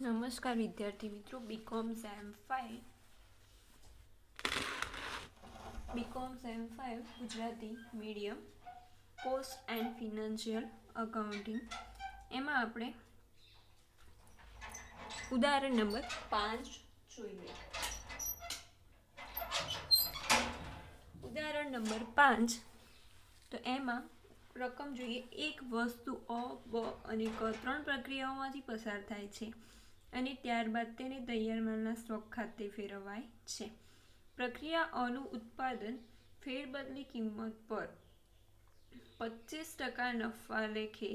નમસ્કાર વિદ્યાર્થી મિત્રો, BCom sem 5 Gujarati medium cost and financial accounting, એમાં આપણે ઉદાહરણ નંબર 5 જોઈએ. ઉદાહરણ નંબર 5, તો એમાં રકમ જોઈએ. એક વસ્તુ અ, બ અને ક 3 પ્રક્રિયાઓમાંથી પસાર થાય છે અને ત્યારબાદ તેને તૈયાર માલના સ્ટોક ખાતે ફેરવાય છે. પ્રક્રિયા અનું ઉત્પાદન ફેરબદલી કિંમત પર 25% નફા લેખે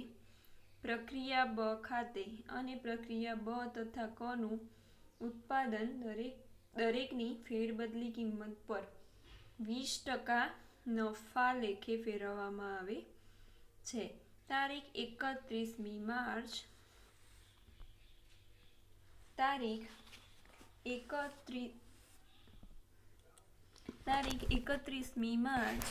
પ્રક્રિયા બ ખાતે અને પ્રક્રિયા બ તથા કનું ઉત્પાદન દરેકની ફેરબદલી કિંમત પર 20% નફા લેખે ફેરવવામાં આવે છે. તારીખ 31મી માર્ચ 31મી માર્ચ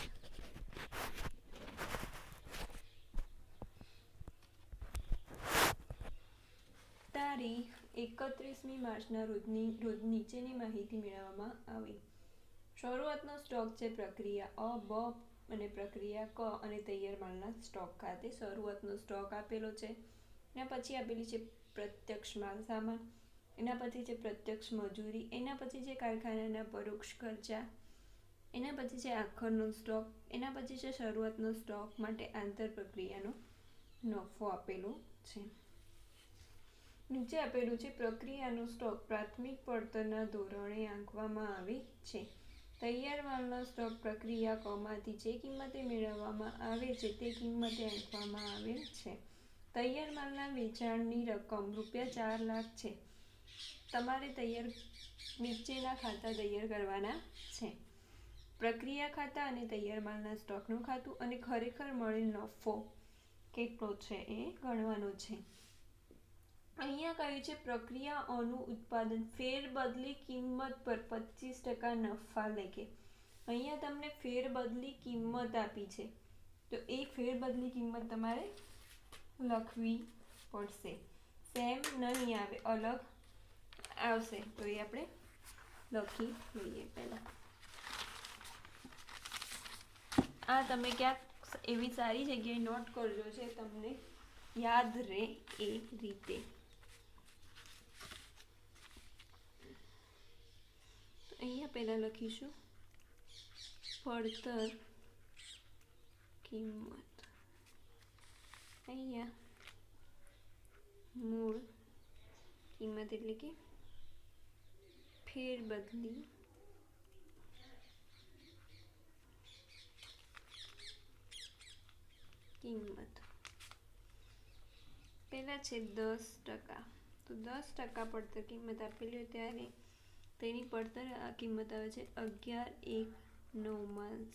31મી માર્ચના રોજ નીચેની માહિતી મેળવવામાં આવી. શરૂઆતનો સ્ટોક છે પ્રક્રિયા અ, બ અને પ્રક્રિયા ક અને તૈયાર માલના સ્ટોક ખાતે. શરૂઆતનો સ્ટોક આપેલો છે. એના પછી આપેલી છે પ્રત્યક્ષ માલ સામાન, એના પછી છે પ્રત્યક્ષ મજૂરી, એના પછી છે કારખાનાના પરોક્ષ ખર્ચા, એના પછી છે આખરનો સ્ટોક, એના પછી છે શરૂઆતનો સ્ટોક માટે આંતર પ્રક્રિયાનો નફો આપેલો છે. નીચે આપેલું છે પ્રક્રિયાનો સ્ટોક પ્રાથમિક પડતરના ધોરણે આંકવામાં આવે છે. તૈયાર માલનો સ્ટોક પ્રક્રિયા કમાંથી જે કિંમતે મેળવવામાં આવે છે તે કિંમતે આંકવામાં આવેલ છે. તૈયાર માલના વેચાણની રકમ ₹4 લાખ છે. તમારે નીચેના ખાતા તૈયાર કરવાના છે: પ્રક્રિયા ખાતા અને તૈયાર માલના સ્ટોકનું ખાતું, અને ખરેખર મળેલ નફો કેટલો છે એ ગણવાનો છે. અહીંયા કહ્યું છે પ્રક્રિયા અનું ઉત્પાદન ફેરબદલી કિંમત પર 25% નફા લેખે. અહીંયા તમને ફેરબદલી કિંમત આપી છે, તો એ ફેરબદલી કિંમત તમારે લખવી પડશે. સેમ નહીં આવે, અલગ આવશે, તો એ આપણે લખી લઈએ. પહેલા આ તમે ક્યાંક એવી સારી જગ્યાએ નોટ કરજો છે તમને યાદ રહે એ રીતે. અહીંયા પહેલા લખીશું પડતર કિંમત, અહીંયા મૂળ કિંમત એટલે કે ફેરબદલી કિંમત. પહેલા છે 10%, તો 10% પડતર કિંમત આપેલી હોય ત્યારે તેની પડતર કિંમત આવે છે 11,1,9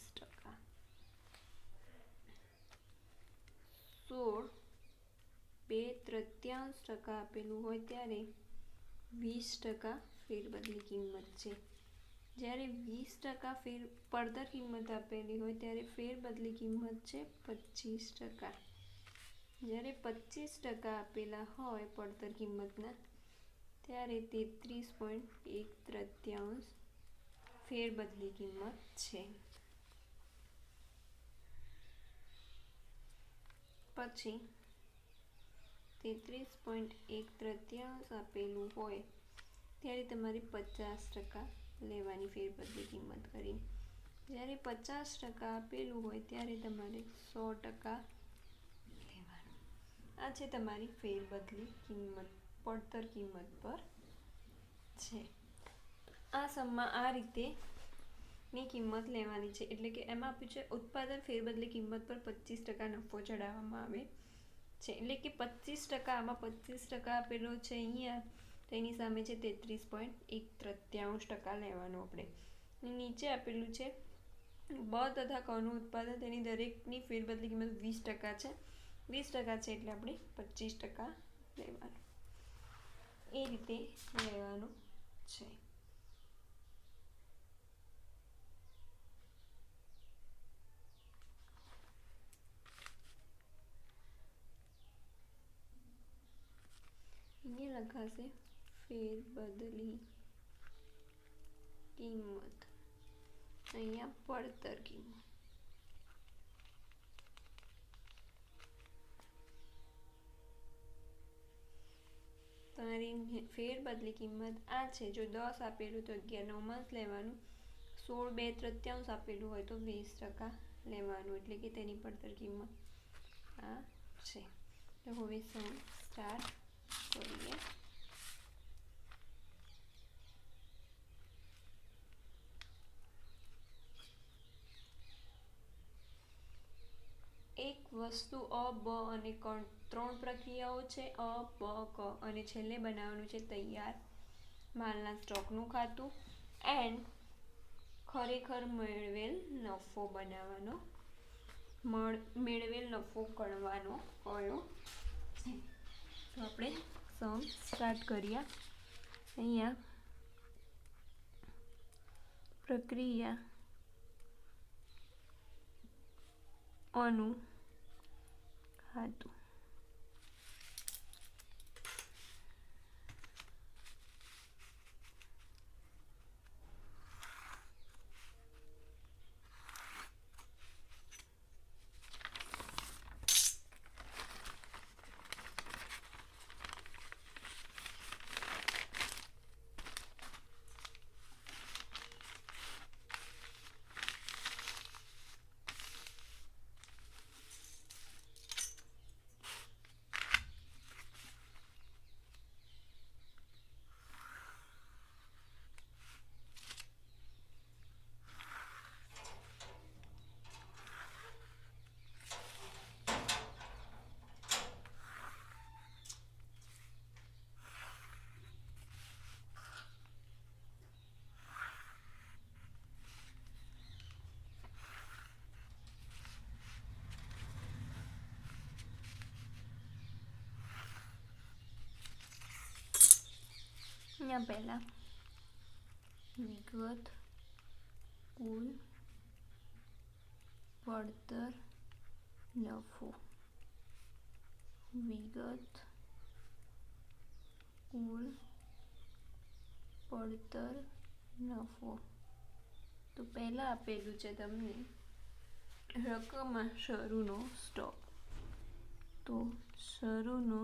16 2/3% આપેલું હોય ત્યારે 20% ફેરબદલી કિંમત છે. જ્યારે 20% પડતર કિંમત આપેલી હોય ત્યારે ફેરબદલી કિંમત છે 25%. જ્યારે 25% આપેલા હોય પડતર કિંમતના ત્યારે 33.13% ફેરબદલી કિંમત છે. પછી 33.13% આપેલું હોય ત્યારે તમારે 50% લેવાની ફેરબદલી કિંમત કરીને. જ્યારે 50% આપેલું હોય ત્યારે તમારે 100% લેવાનું. આ છે તમારી ફેરબદલી કિંમત પડતર કિંમત પર છે. આ સમમાં આ રીતે ની કિંમત લેવાની છે. એટલે કે એમાં આપ્યું છે ઉત્પાદન ફેરબદલી કિંમત પર 25% નફો ચડાવવામાં આવે છે. એટલે કે 25%, આમાં 25% આપેલો છે અહીંયા, તેની સામે છે 33.13% લેવાનું આપણે. નીચે આપેલું છે બ તથા કનું ઉત્પાદન, તેની દરેકની ફેરબદલી કિંમત 20% છે. 20% છે એટલે આપણે 25% લેવાનું. એ રીતે લેવાનું છે. અહીંયા લખાશે ફેરબદલી કિંમત, અહીંયા પડતર કિંમત. તમારી ફેરબદલી કિંમત આ છે. જો 10 આપેલું તો 11 નવમાંશ લેવાનું, 16 2/3 આપેલું હોય તો 20% લેવાનું, એટલે કે તેની પડતર કિંમત આ છે. તો હવે સમ સ્ટાર્ટ કરીએ. એક વસ્તુ અ, બ અને ક 3 પ્રક્રિયાઓ છે. અ, બ, ક અને છેલ્લે બનાવવાનું છે તૈયાર માલના સ્ટોકનું ખાતું એન્ડ ખરેખર મેળવેલ નફો બનાવવાનો, મેળવેલ નફો ગણવાનો કયો છે. તો આપણે સમ સ્ટાર્ટ કરીએ. અહીંયા પ્રક્રિયા અનું ખાતું. અહીંયા પહેલા વિગત કુલ પડતર નફો, વિગત કુલ પડતર નફો. તો પહેલા આપેલું છે તમને રકમમાં શરૂનો સ્ટોક. તો શરૂનો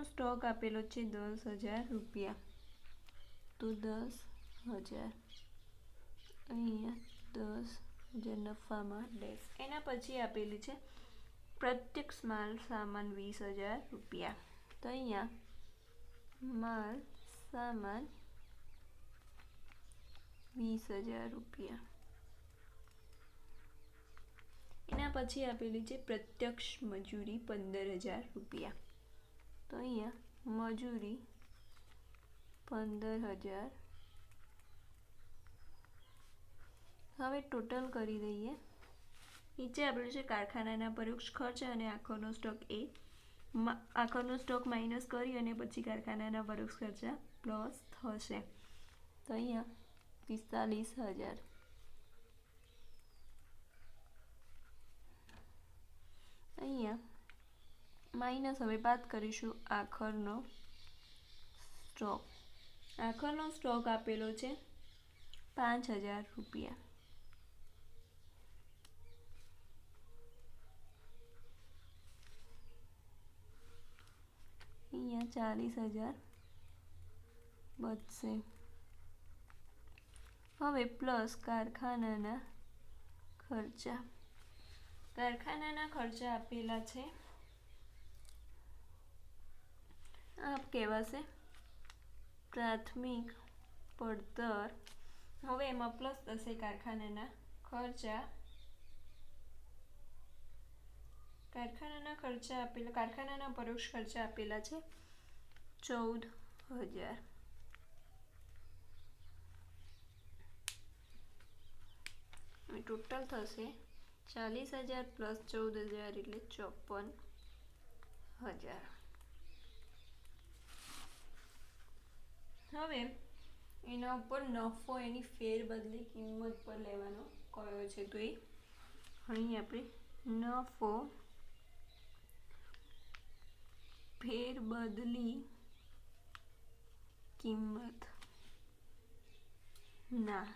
સ્ટોક આપેલો છે 10,000 રૂપિયા. તો 10,000 અહીંયા 10,000 નફામાં ડેશ. એના પછી આપેલી છે પ્રત્યક્ષ માલ સામાન 20,000 રૂપિયા. તો અહીંયા માલ સામાન 20,000 રૂપિયા. એના પછી આપેલી છે પ્રત્યક્ષ મજૂરી 15,000 રૂપિયા. તો અહીંયા મજૂરી 15,000. હવે ટોટલ કરી દઈએ. નીચે આપેલું છે કારખાનાના પરોક્ષ ખર્ચ અને આખરનો સ્ટોક. આખરનો સ્ટોક માઇનસ કરી અને પછી કારખાનાના પરોક્ષ ખર્ચા પ્લસ થશે. તો અહીંયા 45,000. અહીંયા માઇનસ હવે બાદ કરીશું આખરનો સ્ટોક. આખરનો સ્ટોક આપેલો છે 5,000 રૂપિયા. અહીંયા 40,000 બચશે. હવે પ્લસ કારખાનાના ખર્ચા. કારખાનાના ખર્ચા આપેલા છે આ કહેવાશે પ્રાથમિક પડતર. હવે એમાં પ્લસ થશે કારખાનાના ખર્ચા. કારખાનાના પરોક્ષ ખર્ચા આપેલા છે 14,000. ટોટલ થશે 40,000 પ્લસ 14,000 એટલે 54,000. હવે એના ઉપર નફો એની ફેરબદલી કિંમત પર લેવાનો કયો છે. તો એ અહીં આપણે નફો ફેરબદલી કિંમત ના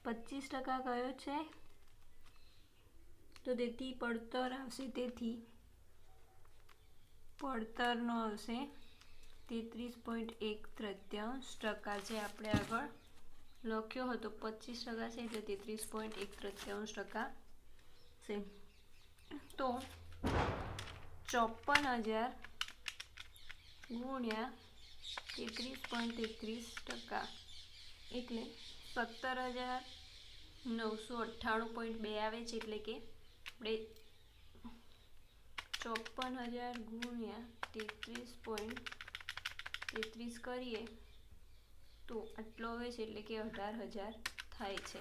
25% કયો છે, તો તેથી પડતર આવશે, તેથી પડતરનો આવશે 33.1 જે આપણે આગળ લખ્યો હતો. 25% છે એટલે 33.1 છે. તો 54,000 ગુણ્યા 33.33% એટલે 17,998.2 આવે છે. એટલે કે આપણે 54,000 ગુણ્યા 33.33 કરીએ તો આટલો આવે છે, એટલે કે 18,000 થાય છે.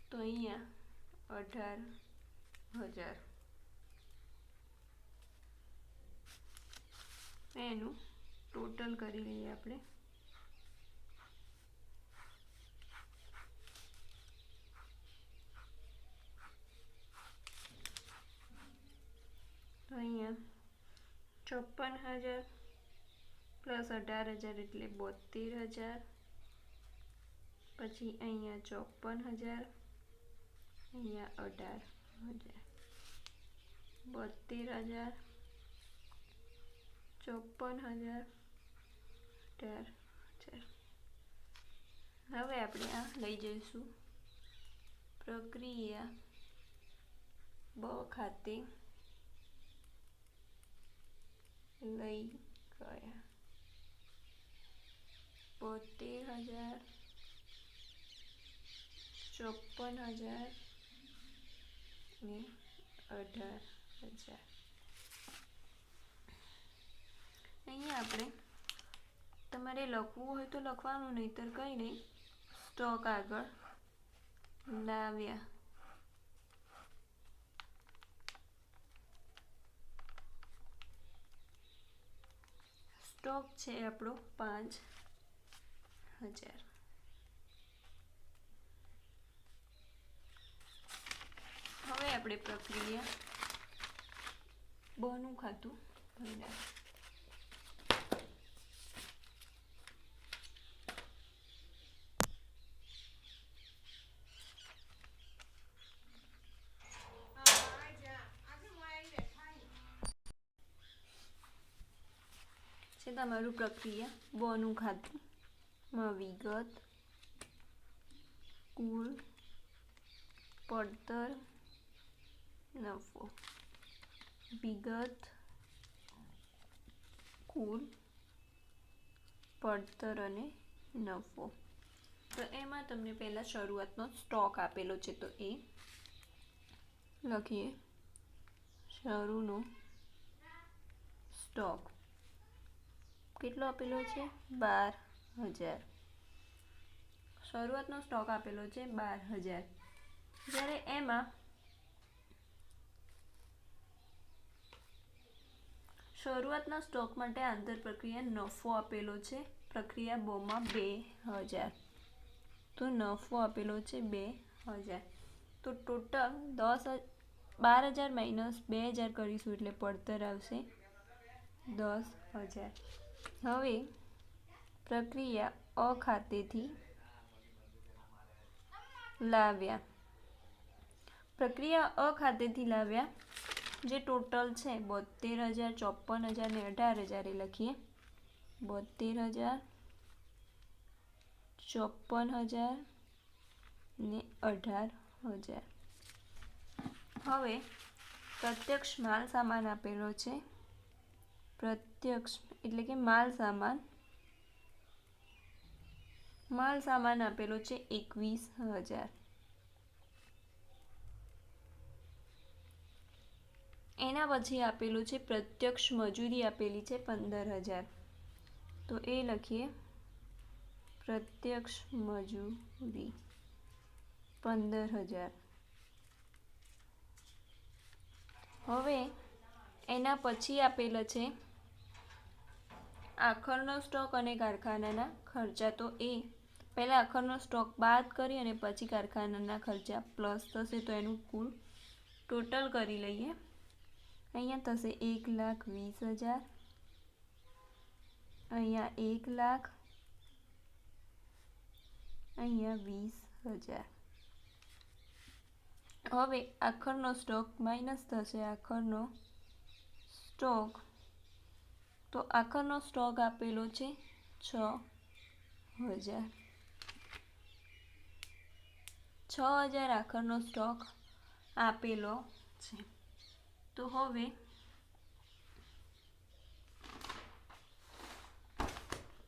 તો અહીંયા 18,000 એનું ટોટલ કરી લઈએ આપણે. તો અહીંયા 54,000 પ્લસ 18,000 એટલે 72,000. પછી અહીંયા 54,000, અહીંયા 18,000, 72,000, 54,000, 18,000. હવે આપણે આ લઈ જઈશું પ્રક્રિયા બ ખાતે. લઈ ગયા 72,000, 54,000 ને 18,000. અહીંયા આપણે તમારે લખવું હોય તો લખવાનું, નહીતર કંઈ નહીં. સ્ટોક આગળ લાવ્યા. સ્ટોક છે આપણો 5,000. હવે આપણે પ્રક્રિયા બનું ખાતું ભર્યા. છે તમારું પ્રક્રિયા બનું ખાતું માં વિગત, કુલ, પડતર, નફો. વિગત, કુલ, પડતર અને નફો. તો એમાં તમને પહેલાં શરૂઆતનો સ્ટોક આપેલો છે, તો એ લખીએ. શરૂનો સ્ટોક કેટલો આપેલો છે? 12,000. શરૂઆતનો સ્ટોક આપેલો છે 12,000. જ્યારે એમાં શરૂઆતના સ્ટોક માટે આંતર પ્રક્રિયા નફો આપેલો છે પ્રક્રિયા બોમાં 2,000. તો નફો આપેલો છે 2,000. તો ટોટલ 12,000 માઇનસ 2,000 કરીશું એટલે પડતર આવશે 10,000. હવે પ્રક્રિયા અ ખાતેથી લાવ્યા. પ્રક્રિયા અ ખાતેથી લાવ્યા જે ટોટલ છે 72,000, 54,000 ને 18,000 એ લખીએ. 72,000, 54,000 ને 18,000. હવે પ્રત્યક્ષ માલ સામાન આપેલો છે. પ્રત્યક્ષ એટલે કે માલ સામાન આપેલો છે 21,000. એના પછી આપેલું છે પ્રત્યક્ષ મજૂરી આપેલી છે 15,000. તો એ લખીએ. પ્રત્યક્ષ મજૂરી 15,000. હવે એના પછી આપેલા છે આખરનો સ્ટોક અને કારખાનાના ખર્ચા. તો એ પહેલાં આખરનો સ્ટોક બાદ કરી અને પછી કારખાનાના ખર્ચા પ્લસ થશે. તો એનું કુલ ટોટલ કરી લઈએ. અહીંયા થશે 1,20,000, અહીંયા 1,00,000, અહીંયા 20,000. હવે આખરનો સ્ટોક માઇનસ થશે આખરનો સ્ટોક. તો આખરનો સ્ટોક આપેલો છે 6,000. 6,000 આખરનો સ્ટોક આપેલો છે. તો હવે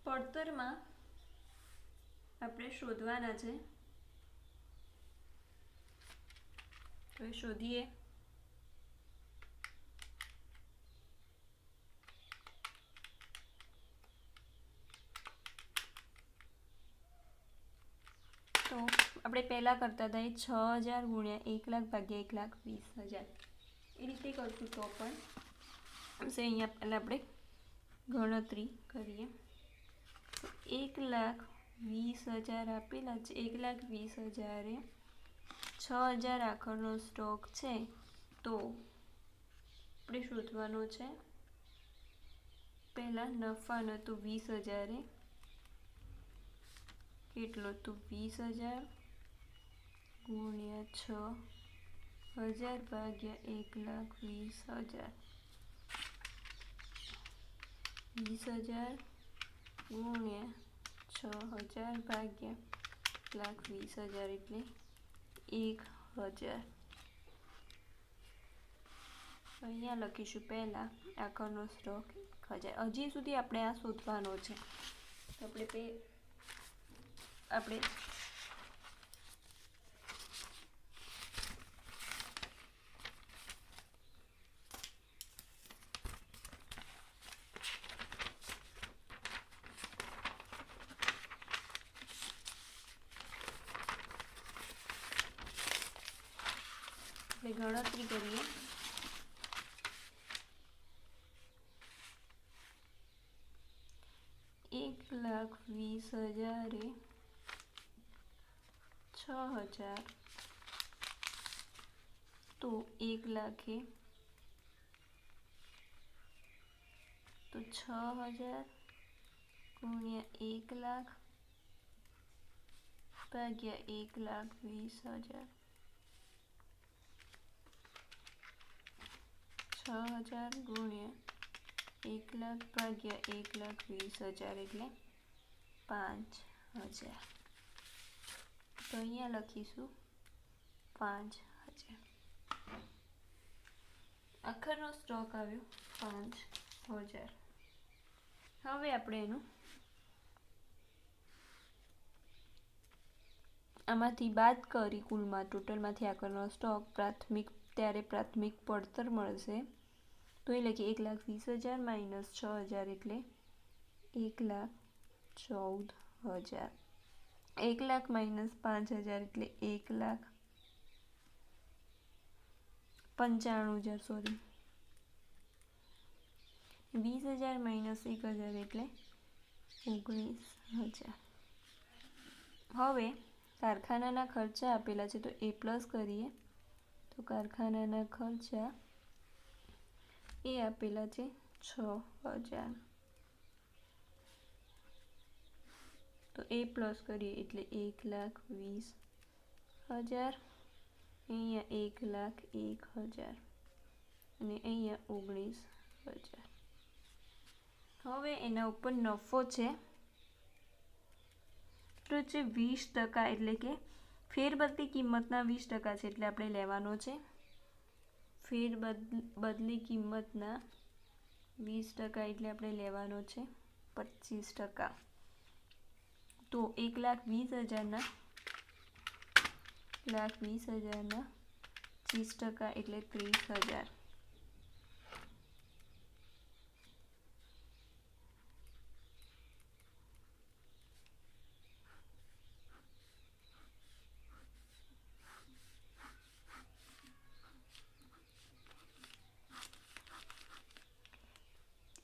પડતરમાં આપણે શોધવાના છે. તો એ શોધીએ. તો આપણે પહેલાં કરતા હતા એ 6,000 ગુણ્યા 1,00,000 ભાગ્યા 1,20,000 એ રીતે કરશું તો પણ અહીંયા પહેલાં આપણે ગણતરી કરીએ. 1,20,000 આપેલા છે. 1,20,000 એ 6,000 આખરનો સ્ટોક છે. તો આપણે શોધવાનો છે પહેલાં નફાનો. તો 20,000 કેટલો? તો 20,000 ગુણ્યા 6,000 ભાગ્યા 1,20,000. 20,000 ગુણ્યા 6,000 ભાગ્યા 1,20,000 એટલે 1,000. અહીંયા લખીશું પહેલાં આખરનો સ્ટોક 1,000. હજી સુધી આપણે આ શોધવાનો છે. તો આપણે ગણતરી કરીએ. 1,20,000 એ 6,000 તો 1,00,000 તો 6,000 ગુણ્યા 1,00,000 ભાગ્યા 1,20,000. 6,000 ગુણ્યા 1,00,000 ભાગ્યા 1,20,000 એટલે 5,000. તો અહીંયા લખીશું 5,000. આખરનો સ્ટોક આવ્યો 5,000. હવે આપણે એનું આમાંથી બાદ કરી કુલમાં ટોટલમાંથી આખરનો સ્ટોક ત્યારે પ્રાથમિક પડતર મળશે. તો એ લખીએ 1,20,000 માઇનસ 6,000 એટલે 1,14,000. 1,00,000 માઇનસ 5,000 એટલે 1,95,000. સોરી, 20,000 માઇનસ 1,000 એટલે 19,000. હવે કારખાનાના ખર્ચા આપેલા છે તો એ પ્લસ કરીએ. તો કારખાનાના ખર્ચા એ આપેલા છે 6,000. તો એ પ્લસ કરીએ એટલે 1,20,000. અહીંયા 1,01,000 અને અહીંયા 19,000. હવે એના ઉપર નફો છે તો છે 20%, એટલે કે ફેરબદલી કિંમતના 20% છે એટલે આપણે લેવાનો છે ફેરબદલી કિંમતના 20% એટલે આપણે લેવાનો છે 25%. તો 1,20,000 ના 30% એટલે 30,000.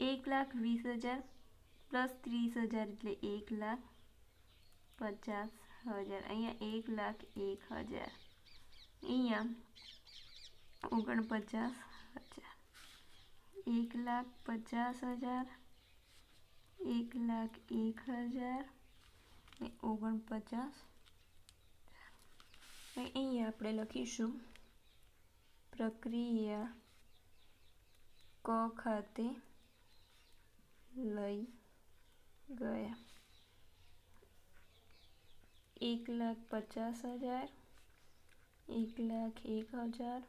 $1,20,000 પ્લસ 30,000 એટલે 1,50,000. અહીંયા 1,01,000, અહીંયા 49,000. 1,50,000, 1,01,000 ને 49. અહીંયા આપણે લખીશું પ્રક્રિયા ક ખાતે લઈ ગયા 1,50,000, 1,01,000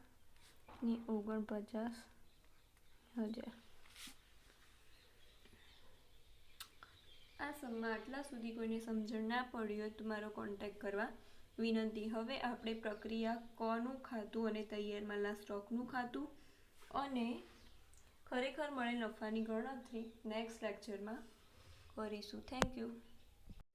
ને 49,000. આ સમમાં આટલા સુધી કોઈને સમજણ ના પડી હોય તો મારો કોન્ટેક્ટ કરવા વિનંતી. હવે આપણે પ્રક્રિયા કનું ખાતું અને તૈયાર માલના સ્ટોકનું ખાતું અને ખરેખર મળેલ નફાની ગણતરી નેક્સ્ટ લેક્ચરમાં કરીશું. Thank you.